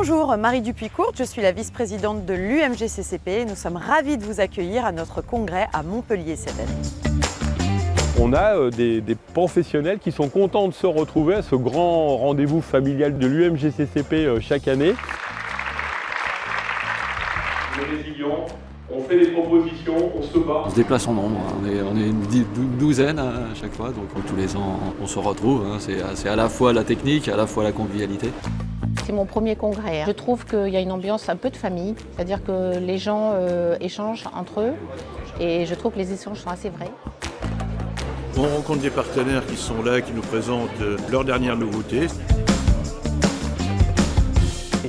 Bonjour, Marie Dupuis-Courte, je suis la vice-présidente de l'UMGCCP. Nous sommes ravis de vous accueillir à notre congrès à Montpellier cette année. On a des professionnels qui sont contents de se retrouver à ce grand rendez-vous familial de l'UMGCCP chaque année. On est résilient, on fait des propositions, on se bat. On se déplace en nombre, on est une douzaine à chaque fois, donc tous les ans on se retrouve. C'est à la fois la technique, à la fois la convivialité. C'est mon premier congrès. Je trouve qu'il y a une ambiance un peu de famille, c'est-à-dire que les gens échangent entre eux et je trouve que les échanges sont assez vrais. On rencontre des partenaires qui sont là, qui nous présentent leurs dernières nouveautés.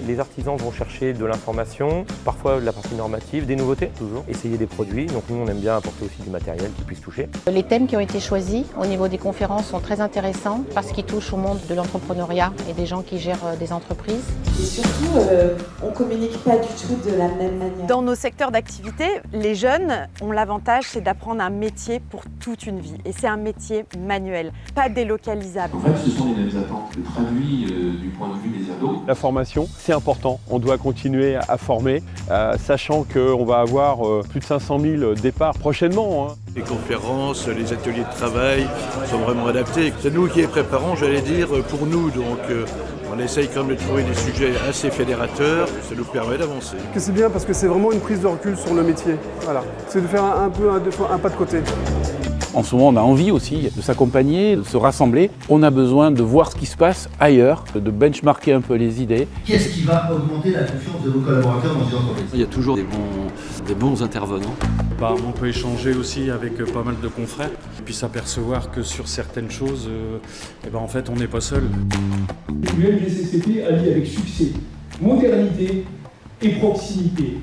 Les artisans vont chercher de l'information, parfois de la partie normative, des nouveautés, toujours, essayer des produits. Donc nous, on aime bien apporter aussi du matériel qui puisse toucher. Les thèmes qui ont été choisis au niveau des conférences sont très intéressants parce qu'ils touchent au monde de l'entrepreneuriat et des gens qui gèrent des entreprises. Et surtout, on ne communique pas du tout de la même manière. Dans nos secteurs d'activité, les jeunes ont l'avantage, c'est d'apprendre un métier pour toute une vie. Et c'est un métier manuel, pas délocalisable. En fait, ce sont les mêmes attentes traduites du point de vue des ados. La formation, c'est important. On doit continuer à former, sachant qu'on va avoir plus de 500 000 départs prochainement. Les conférences, les ateliers de travail sont vraiment adaptés. C'est nous qui les préparons, j'allais dire, pour nous. Donc on essaye quand même de trouver des sujets assez fédérateurs, ça nous permet d'avancer. C'est bien parce que c'est vraiment une prise de recul sur le métier. Voilà. C'est de faire un pas de côté. En ce moment, on a envie aussi de s'accompagner, de se rassembler. On a besoin de voir ce qui se passe ailleurs, de benchmarker un peu les idées. Qu'est-ce qui va augmenter la confiance de vos collaborateurs dans les entreprises ? Il y a toujours des bons intervenants. On peut échanger aussi avec pas mal de confrères et puis s'apercevoir que sur certaines choses, en fait, on n'est pas seul. L'UMGCCP allie avec succès modernité et proximité.